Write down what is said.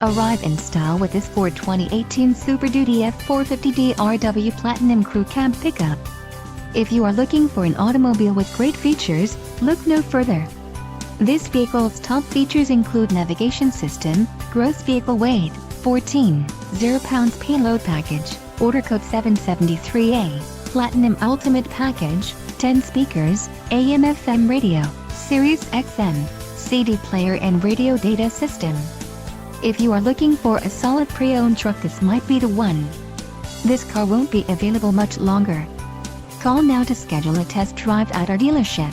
Arrive in style with this Ford 2018 Super Duty F-450 DRW Platinum Crew Cab Pickup. If you are looking for an automobile with great features, look no further. This vehicle's top features include navigation system, gross vehicle weight, 14.0 pounds payload package, order code 773A, Platinum Ultimate Package, 10 speakers, AM/FM radio, SiriusXM, CD player and radio data system. If you are looking for a solid pre-owned truck, this might be the one. This car won't be available much longer. Call now to schedule a test drive at our dealership.